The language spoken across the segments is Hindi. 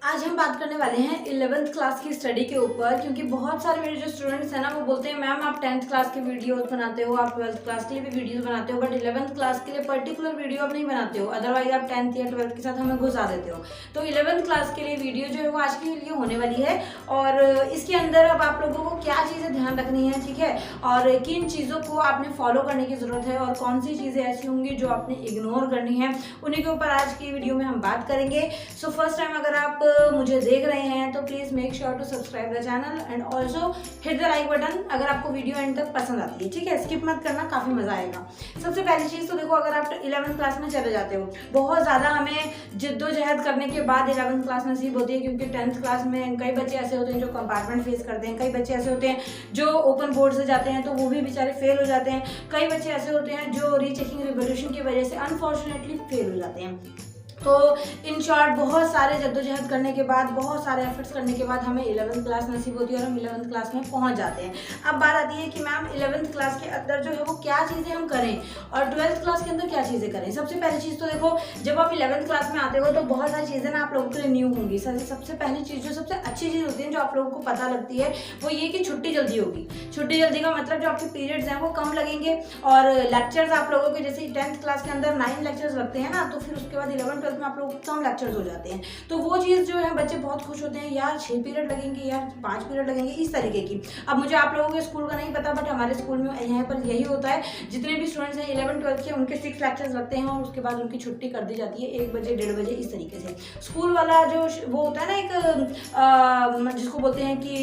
आज हम बात करने वाले हैं 11th क्लास की स्टडी के ऊपर, क्योंकि बहुत सारे मेरे जो स्टूडेंट्स हैं ना वो बोलते हैं मैम आप 10th क्लास के वीडियोस बनाते हो, आप 12th क्लास के लिए भी वीडियोस बनाते हो, बट 11th क्लास के लिए पर्टिकुलर वीडियो आप नहीं बनाते हो, अदरवाइज आप 10th या 12th के साथ हमें घुसा देते हो। तो 11th क्लास के लिए वीडियो जो है वो आज के लिए होने वाली है और इसके अंदर अब आप लोगों को क्या चीज़ें ध्यान रखनी है, ठीक है, और किन चीज़ों को आपने फॉलो करने की ज़रूरत है और कौन सी चीज़ें ऐसी होंगी जो आपने इग्नोर करनी है, उन्हीं के ऊपर आज की वीडियो में हम बात करेंगे। सो फर्स्ट टाइम अगर आप मुझे देख रहे हैं तो please make sure to subscribe the channel and also hit the like button अगर आपको वीडियो एंड तक पसंद आती है, ठीक है, स्किप मत करना, काफ़ी मज़ा आएगा। सबसे पहली चीज़ तो देखो, अगर आप 11th क्लास में चले जाते हो, बहुत ज़्यादा हमें जिद्दोजहद करने के बाद 11th क्लास नसीब होती है, क्योंकि 10th क्लास में कई बच्चे ऐसे होते हैं जो कंपार्टमेंट फेस करते हैं, कई बच्चे ऐसे होते हैं जो ओपन बोर्ड से जाते हैं तो वो भी बेचारे फेल हो जाते हैं, कई बच्चे ऐसे होते हैं जो रीचेकिंग रिवोल्यूशन की वजह से अनफॉर्चुनेटली फेल हो जाते हैं। तो इन शॉर्ट बहुत सारे जद्दोजहद करने के बाद, बहुत सारे एफर्ट्स करने के बाद हमें 11th क्लास नसीब होती है और हम 11th क्लास में पहुंच जाते हैं। अब बात आती है कि मैम 11th क्लास के अंदर जो है वो क्या चीज़ें हम करें और 12th क्लास के अंदर क्या चीज़ें करें। सबसे पहली चीज़ तो देखो, जब आप 11th क्लास में आते हो तो बहुत सारी चीज़ें ना आप लोगों के लिए न्यू होंगी। सबसे पहली चीज़, जो सबसे अच्छी चीज़ होती है जो आप लोगों को पता लगती है, वो ये कि छुट्टी जल्दी होगी। छुट्टी जल्दी का मतलब जो आपके पीरियड्स हैं वो कम लगेंगे और लेक्चर्स आप लोगों के, जैसे 10th क्लास के अंदर 9 लेक्चर्स लगते हैं ना, तो फिर उसके बाद 11th 12th में आप लोगों को कम लेक्चर्स हो जाते हैं। तो वो चीज़ जो है बच्चे बहुत खुश होते हैं, यार 6 पीरियड लगेंगे, यार 5 पीरियड लगेंगे, इस तरीके की। अब मुझे आप लोगों के स्कूल का नहीं पता, बट हमारे स्कूल में यहाँ पर यही होता है, जितने भी स्टूडेंट्स हैं 11th 12th के, उनके 6 लेक्चर्स लगते हैं और उसके बाद उनकी छुट्टी कर दी जाती है 1 बजे 1:30 बजे, इस तरीके से। स्कूल वाला जो वो होता है ना एक जिसको बोलते हैं कि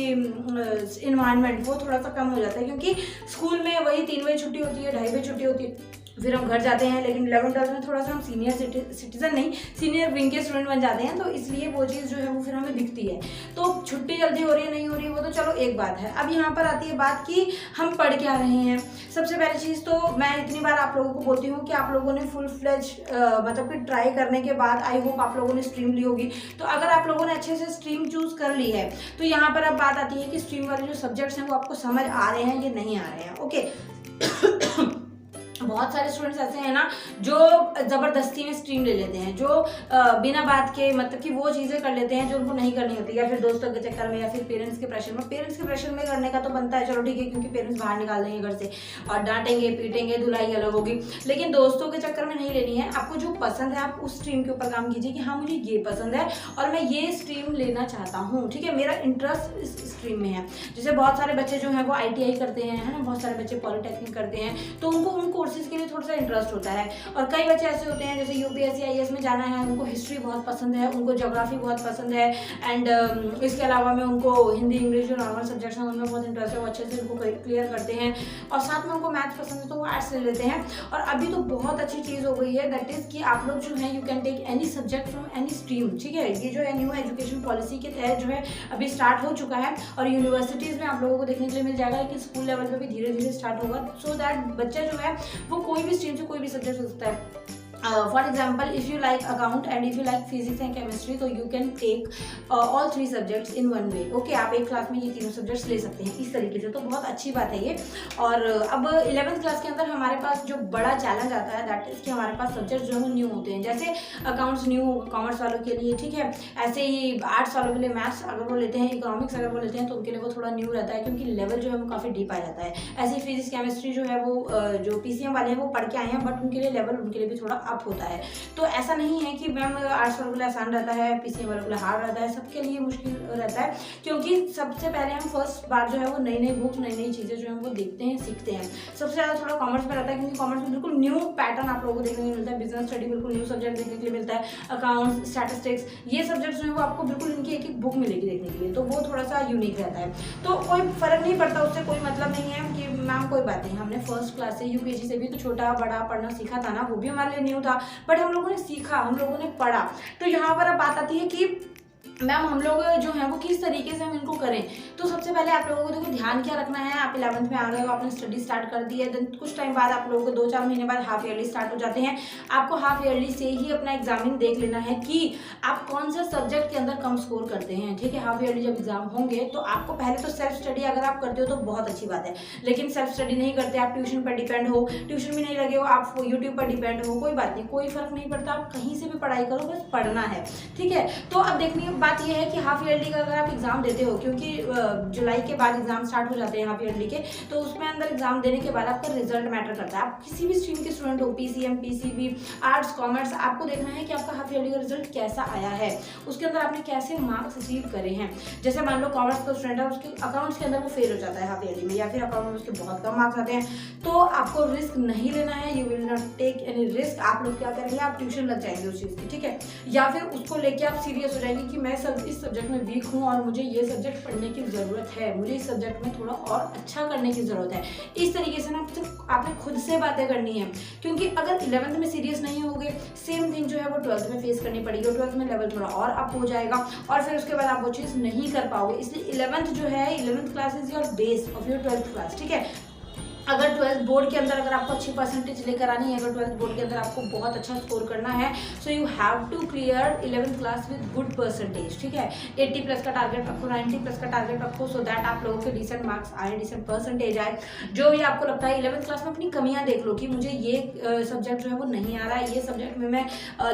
इन्वायरमेंट, वो थोड़ा सा कम हो जाता है, क्योंकि स्कूल में वही 3 बजे छुट्टी होती है, 2:30 बजे छुट्टी होती है, फिर हम घर जाते हैं। लेकिन 11th 12th में थोड़ा सा हम सीनियर सिटीजन नहीं, सीनियर विंग के स्टूडेंट बन जाते हैं, तो इसलिए वो चीज़ जो है वो फिर हमें दिखती है। तो छुट्टी जल्दी हो रही है नहीं हो रही है वो तो चलो एक बात है। अब यहाँ पर आती है बात कि हम पढ़ क्या रहे हैं। सबसे पहली चीज़ तो मैं इतनी बार आप लोगों को बोलती हूँ कि आप लोगों ने फुल फ्लेज मतलब कि ट्राई करने के बाद आई होप आप लोगों ने स्ट्रीम ली होगी। तो अगर आप लोगों ने अच्छे से स्ट्रीम चूज़ कर ली है तो यहाँ पर अब बात आती है कि स्ट्रीम वाले जो सब्जेक्ट्स हैं वो आपको समझ आ रहे हैं, ये नहीं आ रहे हैं, ओके। बहुत सारे स्टूडेंट्स ऐसे हैं ना जो ज़बरदस्ती में स्ट्रीम ले लेते हैं, जो बिना बात के, मतलब कि वो चीज़ें कर लेते हैं जो उनको नहीं करनी होती, या फिर दोस्तों के चक्कर में या फिर पेरेंट्स के प्रेशर में। पेरेंट्स के प्रेशर में करने का तो बनता है, चलो ठीक है, क्योंकि पेरेंट्स बाहर निकाल देंगे घर से और डांटेंगे पीटेंगे, धुलाई अलग होगी, लेकिन दोस्तों के चक्कर में नहीं लेनी है। आपको जो पसंद है आप उस स्ट्रीम के ऊपर काम कीजिए कि हाँ मुझे ये पसंद है और मैं ये स्ट्रीम लेना चाहता हूँ, ठीक है, मेरा इंटरेस्ट इस स्ट्रीम में है। जैसे बहुत सारे बच्चे जो हैं वो ITI करते हैं, है ना, बहुत सारे बच्चे पॉलिटेक्निक करते हैं, तो उनको उन कोर्सेज के लिए थोड़ा सा इंटरेस्ट होता है। और कई बच्चे ऐसे होते हैं जैसे UPSC IAS में जाना है, उनको हिस्ट्री बहुत पसंद है, उनको ज्योग्राफी बहुत पसंद है, एंड इसके अलावा में उनको हिंदी इंग्लिश जो नॉर्मल सब्जेक्ट्स हैं उनमें बहुत इंटरेस्ट है, वो अच्छे से उनको क्लियर करते हैं, और साथ में उनको मैथ्स पसंद है तो वो आर्ट्स ले लेते हैं। और अभी तो बहुत अच्छी चीज़ हो गई है, दैट इज़ कि आप लोग जो है you can take any subject from any stream, ठीक है। ये जो है न्यू एजुकेशन पॉलिसी के तहत जो है अभी स्टार्ट हो चुका है और यूनिवर्सिटीज़ में आप लोगों को देखने के लिए मिल जाएगा, लेकिन स्कूल लेवल पर भी धीरे धीरे स्टार्ट होगा, सो दैट बच्चा जो है वो कोई भी स्ट्रीम से कोई भी सब्जेक्ट हो सकता है। For example, if you like account and if you like physics and chemistry, तो you can take all 3 subjects in one way. Okay, आप एक क्लास में ये तीनों सब्जेक्ट्स ले सकते हैं इस तरीके से, तो बहुत अच्छी बात है ये। और अब 11th क्लास के अंदर हमारे पास जो बड़ा चैलेंज आता है दैट इज़ कि हमारे पास सब्जेक्ट जो है न्यू होते हैं। जैसे अकाउंट्स न्यू होगा कॉमर्स वालों के लिए, ठीक है, ऐसे ही आर्ट्स वालों के लिए मैथ्स अगर वो लेते हैं, इकोनॉमिक्स अगर वो लेते हैं तो उनके लिए वो थोड़ा न्यू रहता है, क्योंकि लेवल जो है वो काफ़ी डीप आ जाता है। ऐसे ही फिजिक्स केमिस्ट्री जो है वो जो PCM वाले हैं वो पढ़ के आए हैं, बट उनके लिए लेवल उनके लिए भी थोड़ा अप होता है। तो ऐसा नहीं है कि मैम आर्ट्स वालों के लिए आसान रहता है, PCM वालों के लिए हार्ड रहता है, सबके लिए मुश्किल रहता है, क्योंकि सबसे पहले हम फर्स्ट बार जो है वो नई नई बुक्स, नई नई चीज़ें जो है वो देखते हैं, सीखते हैं। सबसे ज़्यादा थोड़ा कॉमर्स में रहता है, क्योंकि कॉमर्स में बिल्कुल न्यू पैटर्न आप लोगों को देखने को मिलता है, बिजनेस स्टडी बिल्कुल न्यू सब्जेक्ट देखने के लिए मिलता है, अकाउंट्स, स्टैटिस्टिक्स, ये सब्जेक्ट्स जो है वो आपको बिल्कुल इनकी एक एक बुक मिलेगी देखने के लिए, तो वो थोड़ा सा यूनिक रहता है। तो कोई फ़र्क नहीं पड़ता, उससे कोई मतलब नहीं है कि मैम कोई बात नहीं, हमने फर्स्ट क्लास से UKG से भी तो छोटा बड़ा पढ़ना सीखा था ना, वो भी हमारे लिए न्यू था, बट हम लोगों ने सीखा, हम लोगों ने पढ़ा। तो यहाँ पर अब बात आती है कि मैम हम लोग जो हैं वो किस तरीके से हम इनको करें। तो सबसे पहले आप लोगों को देखो ध्यान क्या रखना है, आप 11th में आ गए हो, आपने स्टडी स्टार्ट कर दी है, देन कुछ टाइम बाद आप लोगों को 2-4 महीने बाद हाफ ईयरली स्टार्ट हो जाते हैं। आपको हाफ ईयरली से ही अपना एग्जामिन देख लेना है कि आप कौन सा सब्जेक्ट के अंदर कम स्कोर करते हैं, ठीक है। हाफ ईयरली जब एग्जाम होंगे तो आपको पहले तो सेल्फ स्टडी अगर आप करते हो तो बहुत अच्छी बात है, लेकिन सेल्फ स्टडी नहीं करते, आप ट्यूशन पर डिपेंड हो, ट्यूशन भी नहीं लगे हो, आप यूट्यूब पर डिपेंड हो, कोई बात नहीं, कोई फर्क नहीं पड़ता, आप कहीं से भी पढ़ाई करो, बस पढ़ना है, ठीक है। तो अब देखनी बात यह है कि हाफ ईयरली का अगर आप एग्जाम देते हो, क्योंकि जुलाई के बाद एग्जाम स्टार्ट हो जाते हैं हाफ ईयरली के, तो उसमें अंदर एग्जाम देने के बाद आपका रिजल्ट मैटर करता है। आप किसी भी स्ट्रीम के स्टूडेंट हो, पीसीएम, पीसीबी, आर्ट्स, कॉमर्स, आपको देखना है कि आपका हाफ ईयरली का रिजल्ट कैसा आया है, उसके अंदर आपने कैसे मार्क्स अचीव करे हैं। जैसे मान लो कॉमर्स का स्टूडेंट है, उसके अकाउंट्स के अंदर वो फेल हो जाता है हाफ ईयरली में, या फिर अकाउंट में उसके बहुत कम मार्क्स आते हैं, तो आपको रिस्क नहीं लेना है। You will not take any risk. आप लोग क्या करेंगे, आप ट्यूशन लग जाएंगे उस चीज़ की, ठीक है, या फिर उसको लेके आप सीरियस हो जाएंगे कि मैं इस सब्जेक्ट में वीक हूँ और मुझे ये सब्जेक्ट पढ़ने की ज़रूरत है, मुझे इस सब्जेक्ट में थोड़ा और अच्छा करने की ज़रूरत है। इस तरीके से ना आपने खुद से बातें करनी है, क्योंकि अगर 11th में सीरियस नहीं होगे, सेम थिंग जो है वो 12th में फेस करनी पड़ेगी, और 12th में लेवल थोड़ा और अप हो जाएगा, और फिर उसके बाद आप वो चीज़ नहीं कर पाओगे। इसलिए 11th जो है, 11th class is your base of your 12th class, ठीक है। अगर 12th बोर्ड के अंदर अगर आपको अच्छी परसेंटेज लेकर आनी है, अगर 12th बोर्ड के अंदर आपको बहुत अच्छा स्कोर करना है, so you have to clear 11th class with good percentage, ठीक है। 80 प्लस का टारगेट रखो, 90 प्लस का टारगेट रखो, सो दैट आप लोगों के डिसेंट मार्क्स आए, डिसेंट परसेंटेज आए। जो भी आपको लगता है 11th क्लास में अपनी कमियां देख लो कि मुझे ये सब्जेक्ट जो है वो नहीं आ रहा है, ये सब्जेक्ट में मैं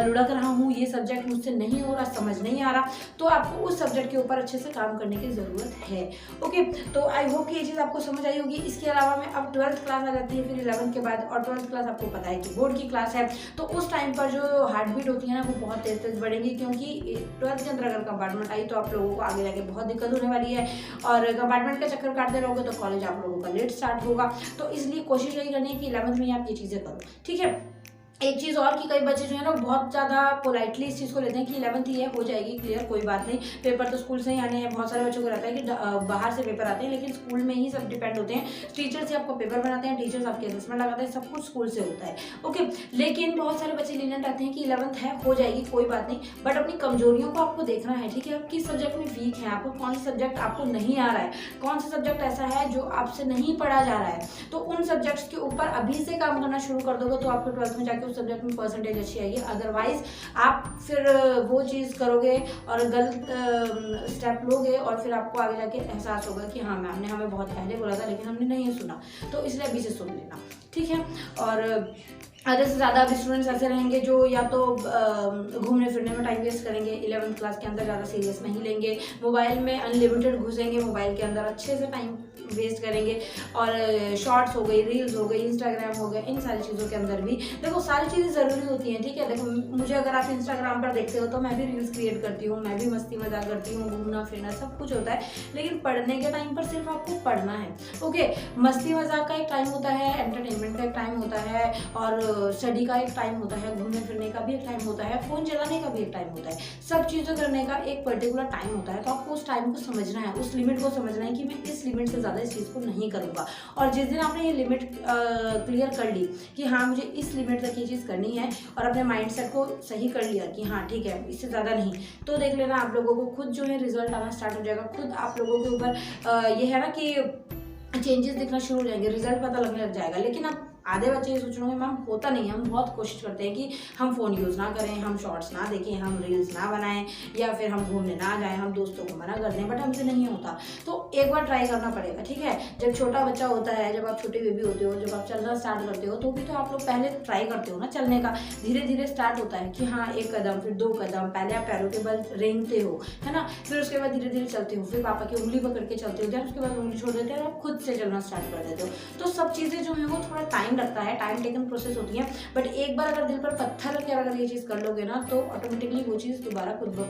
लुढ़क रहा हूँ, ये सब्जेक्ट मुझसे नहीं हो रहा, समझ नहीं आ रहा, तो आपको उस सब्जेक्ट के ऊपर अच्छे से काम करने की ज़रूरत है। ओके, तो आई होप कि ये चीज़ आपको समझ आई होगी। इसके अलावा में अब 12th क्लास आ जाती है, फिर 11th के बाद, और 12th क्लास आपको पता है कि बोर्ड की क्लास है, तो उस टाइम पर जो हार्ट बीट होती है ना वो बहुत तेज तेज बढ़ेंगी, क्योंकि 12th के अंदर अगर कंपार्टमेंट आई तो आप लोगों को आगे जाके बहुत दिक्कत होने वाली है, और कंपार्टमेंट का चक्कर काटते रहोगे तो कॉलेज आप लोगों का लेट स्टार्ट होगा। तो इसलिए कोशिश यही करनी है कि 11th में आप ये चीज़ें करो, ठीक है। एक चीज़ और कि कई बच्चे जो है ना बहुत ज़्यादा पोलाइटली इस चीज़ को लेते हैं कि 11th ही है, हो जाएगी क्लियर, कोई बात नहीं, पेपर तो स्कूल से ही आने हैं। बहुत सारे बच्चों को रहता है कि बाहर से पेपर आते हैं, लेकिन स्कूल में ही सब डिपेंड होते हैं। टीचर से आपको पेपर बनाते हैं, टीचर्स आपके असेसमेंट लगाते हैं, सब कुछ स्कूल से होता है, ओके। लेकिन बहुत सारे बच्चे लीनियंट आते हैं कि 11th है, हो जाएगी, कोई बात नहीं, बट अपनी कमजोरियों को आपको देखना है, ठीक है। आप किस सब्जेक्ट में वीक है, आपको कौन सा सब्जेक्ट आपको नहीं आ रहा है, कौन सा सब्जेक्ट ऐसा है जो आपसे नहीं पढ़ा जा रहा है, तो उन सब्जेक्ट्स के ऊपर अभी से काम करना शुरू कर दोगे तो आपको 12th में जाके उस सब्जेक्ट में परसेंटेज अच्छी आएगी। अदरवाइज आप फिर वो चीज़ करोगे और गलत स्टेप लोगे, और फिर आपको आगे जाके एहसास होगा कि हाँ मैम ने हमें बहुत पहले बोला था लेकिन हमने नहीं सुना, तो इसलिए अभी से सुन लेना, ठीक है। और आधे से ज़्यादा अभी स्टूडेंट्स ऐसे रहेंगे जो या तो घूमने फिरने में टाइम वेस्ट करेंगे, 11th क्लास के अंदर ज़्यादा सीरियस नहीं लेंगे, मोबाइल में अनलिमिटेड घुसेंगे, मोबाइल के अंदर अच्छे से टाइम वेस्ट करेंगे, और शॉर्ट्स हो गई, रील्स हो गई, इंस्टाग्राम हो गया, इन सारी चीज़ों के अंदर भी देखो सारी चीज़ें ज़रूरी होती हैं, ठीक है। देखो मुझे अगर आप इंस्टाग्राम पर देखते हो तो मैं भी रील्स क्रिएट करती हूँ, मैं भी मस्ती मजाक करती हूँ, घूमना फिरना सब कुछ होता है, लेकिन पढ़ने के टाइम पर सिर्फ आपको पढ़ना है, ओके। मस्ती मजाक का एक टाइम होता है, एंटरटेनमेंट का एक टाइम होता है, और स्टडी का एक टाइम होता है, घूमने फिरने का भी एक टाइम होता है, फ़ोन चलाने का भी एक टाइम होता है, सब चीज़ें करने का एक पर्टिकुलर टाइम होता है। तो आपको उस टाइम को समझना है, उस लिमिट को समझना है कि मैं इस लिमिट से ज़्यादा इस चीज़ को नहीं करूँगा। और जिस दिन आपने ये लिमिट क्लियर कर ली कि हाँ मुझे इस लिमिट तक ये चीज़ करनी है, और अपने माइंडसेट को सही कर लिया कि हाँ ठीक है इससे ज़्यादा नहीं, तो देख लेना आप लोगों को खुद जो है रिजल्ट आना स्टार्ट हो जाएगा। खुद आप लोगों के ऊपर ये है ना कि चेंजेस दिखना शुरू हो जाएंगे, रिजल्ट पता लगने लग जाएगा। लेकिन अब आधे बच्चे ये सोच रहे होंगे मैम होता नहीं है, हम बहुत कोशिश करते हैं कि हम फ़ोन यूज़ ना करें, हम शॉर्ट्स ना देखें, हम रील्स ना बनाएं, या फिर हम घूमने ना जाएं, हम दोस्तों को मना कर दें, बट हमसे नहीं होता। तो एक बार ट्राई करना पड़ेगा, ठीक है। जब छोटा बच्चा होता है, जब आप छोटे बेबी होते हो, जब आप चलना स्टार्ट करते हो, तो भी तो आप लोग पहले ट्राई करते हो ना चलने का, धीरे धीरे स्टार्ट होता है कि हाँ 1 कदम, फिर 2 कदम, पहले आप पैरों के बल रेंगते हो, है ना, फिर उसके बाद धीरे धीरे चलते हो, फिर पापा की उंगली पकड़ के चलते हो, फिर उसके बाद उंगली छोड़ देते हो और आप खुद से चलना स्टार्ट कर देते हो। तो सब चीज़ें जो है वो थोड़ा टाइम लगता है, टाइम प्रोसेस होती है, बट एक बार अगर दिल पर पत्थर रख के अगर ये चीज़ कर लोगे ना, तो ऑटोमेटिकली वो चीज़ दोबारा खुद ब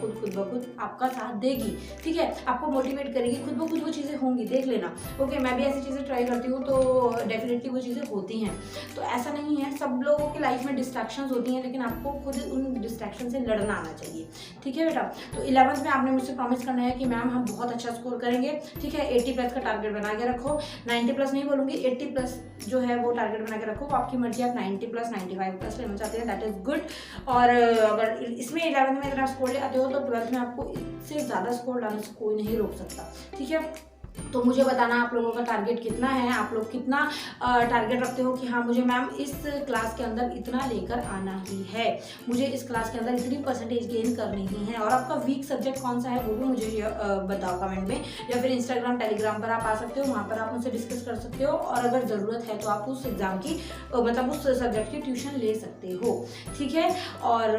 खुद आपका साथ देगी, ठीक है, आपको मोटिवेट करेगी, खुद ब खुद वो चीज़ें होंगी, देख लेना, ओके। मैं भी ऐसी चीज़ें ट्राई करती हूँ तो डेफिनेटली वो चीज़ें होती हैं। तो ऐसा नहीं है, सब लोगों की लाइफ में डिस्ट्रैक्शंस होती हैं, लेकिन आपको खुद उन डिस्ट्रैक्शन से लड़ना आना चाहिए, ठीक है बेटा। तो 11th में आपने मुझसे प्रॉमिस करना है कि मैम हम बहुत अच्छा स्कोर करेंगे, ठीक है। 80 प्लस का टारगेट बना के रखो, 90 प्लस नहीं बोलूँगी, 80 प्लस जो है वो टारगेट बना के रखो, आपकी मर्जी, आप 90 प्लस 95 प्लस लेना चाहते हैं, दैट इज़ गुड। और अगर इसमें 11th में अगर आप स्कोर ले आते हो तो 12th में आपको इससे ज़्यादा स्कोर लाने से कोई नहीं रोक सकता, ठीक है। तो मुझे बताना आप लोगों का टारगेट कितना है, आप लोग कितना टारगेट रखते हो कि हाँ मुझे मैम इस क्लास के अंदर इतना लेकर आना ही है, मुझे इस क्लास के अंदर इतनी परसेंटेज गेन करनी ही है। और आपका वीक सब्जेक्ट कौन सा है वो भी मुझे बताओ कमेंट में, या फिर इंस्टाग्राम टेलीग्राम पर आप आ सकते हो, वहाँ पर आप मुझसे डिस्कस कर सकते हो। और अगर ज़रूरत है तो आप उस एग्ज़ाम की मतलब उस सब्जेक्ट की ट्यूशन ले सकते हो, ठीक है। और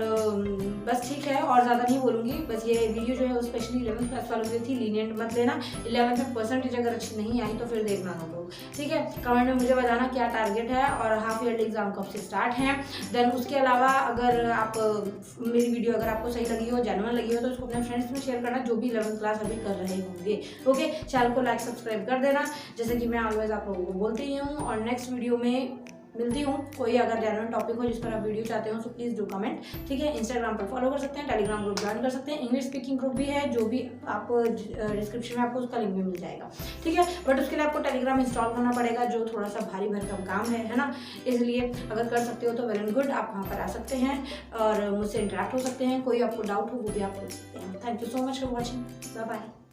बस ठीक है, और ज़्यादा नहीं बोलूँगी, बस ये वीडियो जो है वो स्पेशली 11th क्लास वालों के लिए थी, लीनियंट मत लेना। 11th में परसेंटेज अगर अच्छी नहीं आई तो फिर देखना ना लोग, ठीक है। कमेंट में मुझे बताना क्या टारगेट है और हाफ ईयरली एग्जाम कब से स्टार्ट है। देन उसके अलावा अगर आप मेरी वीडियो अगर आपको सही लगी हो, जेन्युइन लगी हो, तो उसको अपने फ्रेंड्स में शेयर करना जो भी 11th क्लास अभी कर रहे होंगे, ओके। चैनल को लाइक सब्सक्राइब कर देना, जैसे कि मैं ऑलवेज आप लोगों को बोलती ही हूँ। और नेक्स्ट वीडियो में मिलती हूँ। कोई अगर जेन्युइन टॉपिक हो जिस पर आप वीडियो चाहते हो तो प्लीज़ डू कमेंट, ठीक है। इंस्टाग्राम पर फॉलो कर सकते हैं, टेलीग्राम ग्रुप ज्वाइन कर सकते हैं, इंग्लिश स्पीकिंग ग्रुप भी है जो भी आपको डिस्क्रिप्शन में आपको उसका लिंक भी मिल जाएगा, ठीक है। बट उसके लिए आपको टेलीग्राम इंस्टॉल करना पड़ेगा जो थोड़ा सा भारी भरकम काम है ना। इसलिए अगर कर सकते हो तो वेल एंड गुड, आप वहाँ पर आ सकते हैं और मुझसे इंटरेक्ट हो सकते हैं। कोई आपको डाउट हो वो भी आप पूछ सकते हैं। Thank you so much for watching, bye bye.